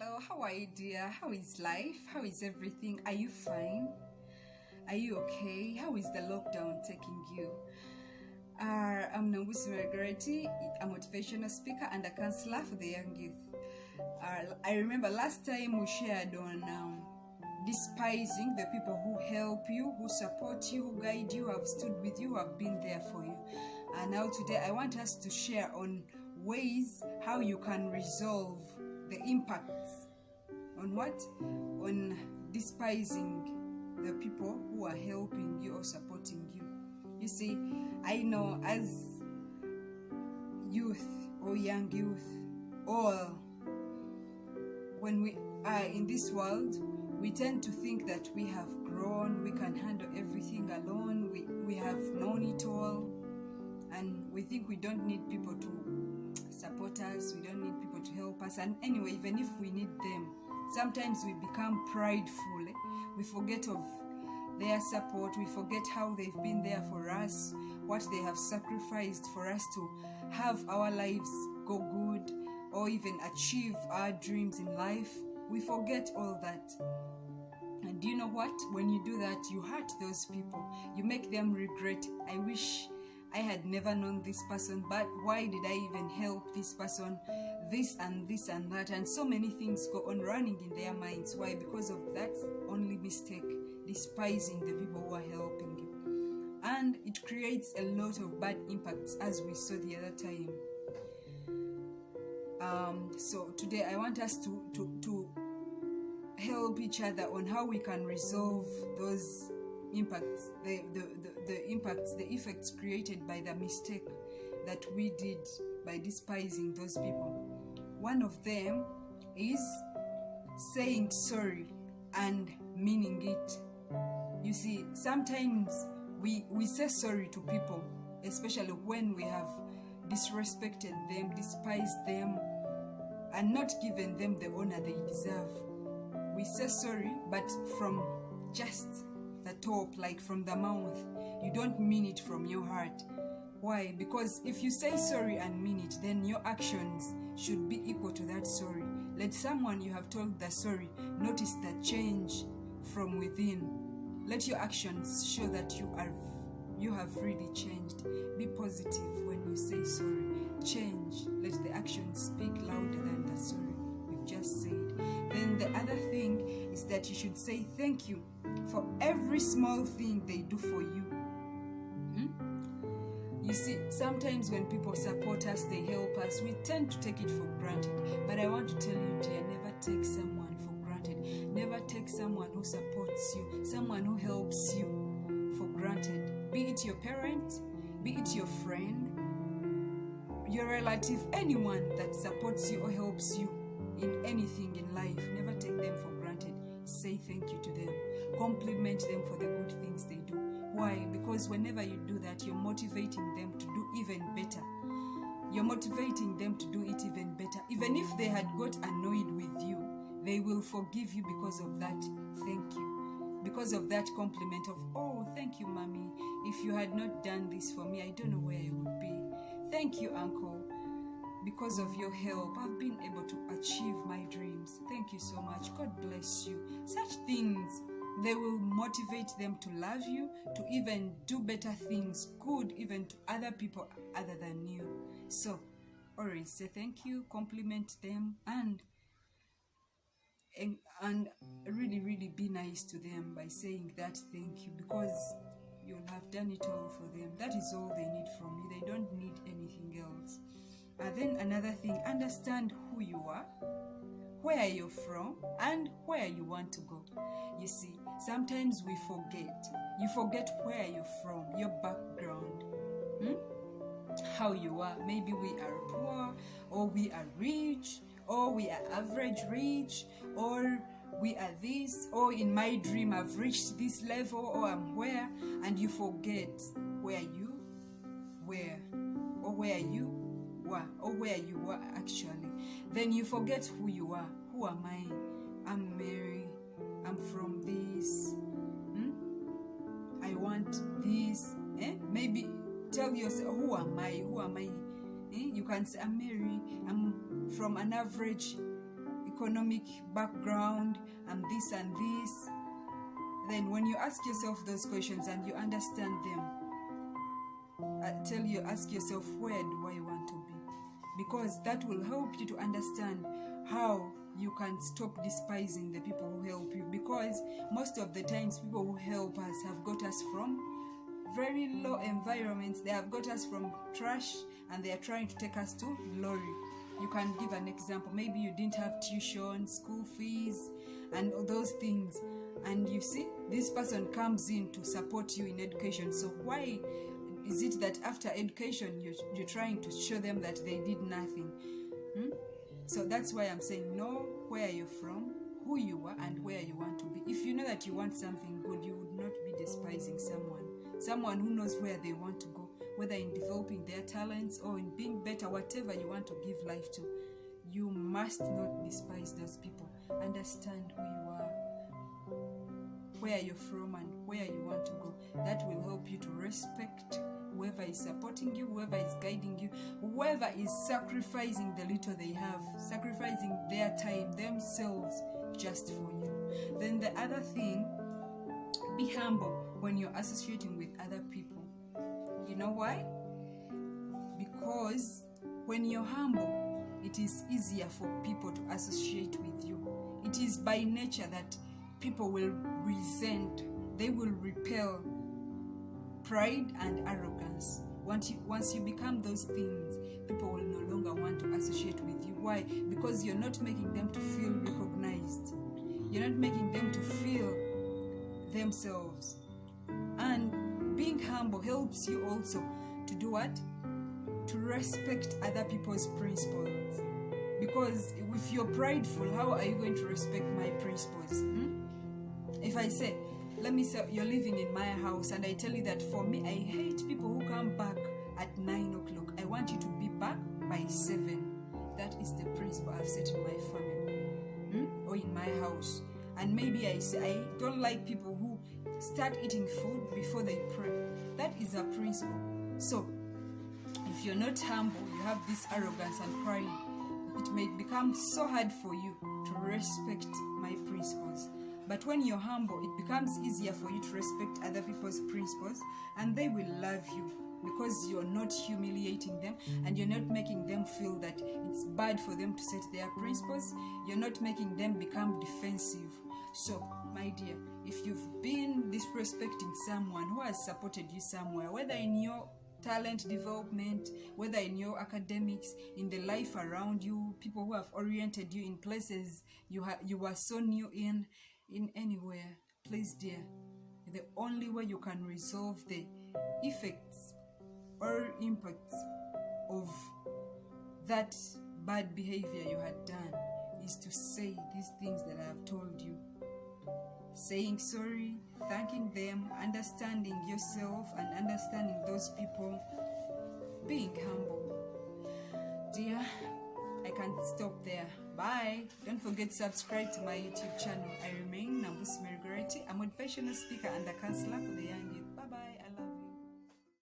Hello, how are you, dear? How is life? How is everything? Are you fine? Are you okay? How is the lockdown taking you? I'm Nambusi Mary Gorreti, a motivational speaker and a counselor for the young youth. I remember last time we shared on despising the people who help you, who support you, who guide you, who have stood with you, who have been there for you. And now today I want us to share on ways how you can resolve the impacts on what? On despising the people who are helping you or supporting you. You see, I know as youth or young youth, or when we are in this world, we tend to think that we have grown, we can handle everything alone, we have known it all, and we think we don't need people to support us, we don't need people to help us. And anyway, even if we need them, sometimes we become prideful. We forget of their support, we forget how they've been there for us, what they have sacrificed for us to have our lives go good or even achieve our dreams in life. We forget all that. And do you know what? When you do that, you hurt those people. You make them regret, I wish I had never known this person, but why did I even help this person? This and this and that, and so many things go on running in their minds. Why? Because of that only mistake, despising the people who are helping you. And it creates a lot of bad impacts, as we saw the other time. So today I want us to help each other on how we can resolve those impacts, the effects created by the mistake that we did by despising those people. One of them is saying sorry and meaning it. You see, sometimes we say sorry to people, especially when we have disrespected them, despised them, and not given them the honor they deserve. We say sorry, but from just the top, like from the mouth. You don't mean it from your heart. Why? Because if you say sorry and mean it, then your actions should be equal to that sorry. Let someone you have told the sorry notice the change from within. Let your actions show that you have really changed. Be positive when you say sorry. Change. Let the actions speak louder than the sorry you've just said. Then the other thing is that you should say thank you for every small thing they do for you. You see, sometimes when people support us, they help us, we tend to take it for granted. But I want to tell you, dear, never take someone for granted. Never take someone who supports you, someone who helps you for granted. Be it your parent, be it your friend, your relative, anyone that supports you or helps you in anything in life. Never take them for granted. Say thank you to them. Compliment them for the good things they do. Why? Because whenever you do that, you're motivating them to do even better. You're motivating them to do it even better. Even if they had got annoyed with you, they will forgive you because of that thank you. Because of that compliment of, oh, thank you, mommy. If you had not done this for me, I don't know where I would be. Thank you, uncle. Because of your help, I've been able to achieve my dreams. Thank you so much. God bless you. Such things, they will motivate them to love you, to even do better things, good even to other people other than you. So, always say thank you, compliment them, and really, really be nice to them by saying that thank you, because you'll have done it all for them. That is all they need from you. They don't need anything else. Then another thing, understand who you are, where you're from, and where you want to go. You see, sometimes we forget. You forget where you're from, your background, how you are. Maybe we are poor, or we are rich, or we are average rich, or we are this, or in my dream I've reached this level, or I'm where, and you forget where you were, or where you were actually. Then you forget who you are. Who am I? I'm Mary. I'm from this. I want this. Maybe tell yourself, who am I? Who am I? You can say, I'm Mary. I'm from an average economic background and this and this. Then when you ask yourself those questions and you understand them, ask yourself, where do I want to be? Because that will help you to understand how you can stop despising the people who help you. Because most of the times people who help us have got us from very low environments. They have got us from trash and they are trying to take us to glory. You can give an example. Maybe you didn't have tuition, school fees, and those things. And you see, this person comes in to support you in education. So why is it that after education you're trying to show them that they did nothing? So that's why I'm saying, know where you're from, who you are, and where you want to be. If you know that you want something good, you would not be despising someone who knows where they want to go, whether in developing their talents or in being better, whatever you want to give life to. You must not despise those people. Understand who you are, where you're from, and where you want to go. That will help you to respect whoever is supporting you, whoever is guiding you, whoever is sacrificing the little they have, sacrificing their time, themselves, just for you. Then the other thing, be humble when you're associating with other people. You know why? Because when you're humble, it is easier for people to associate with you. It is by nature that people will resent, they will repel pride and arrogance. Once you become those things, people will no longer want to associate with you. Why? Because you're not making them to feel recognized. You're not making them to feel themselves. And being humble helps you also to do what? To respect other people's principles. Because if you're prideful, how are you going to respect my principles? If I say, let me say you're living in my house and I tell you that for me, I hate people who come back at 9 o'clock. I want you to be back by 7. That is the principle I've set in my family or in my house. And maybe I say I don't like people who start eating food before they pray. That is a principle. So if you're not humble, you have this arrogance and pride, it may become so hard for you to respect my principles. But when you're humble, it becomes easier for you to respect other people's principles, and they will love you because you're not humiliating them and you're not making them feel that it's bad for them to set their principles. You're not making them become defensive. So, my dear, if you've been disrespecting someone who has supported you somewhere, whether in your talent development, whether in your academics, in the life around you, people who have oriented you in places you were so new in anywhere, please dear, the only way you can resolve the effects or impacts of that bad behavior you had done is to say these things that I have told you. Saying sorry, thanking them, understanding yourself and understanding those people, being humble. Dear, I can't stop there. Bye. Don't forget to subscribe to my YouTube channel. I remain Nambusi Mary Gorreti, a motivational speaker and a counselor for the young youth.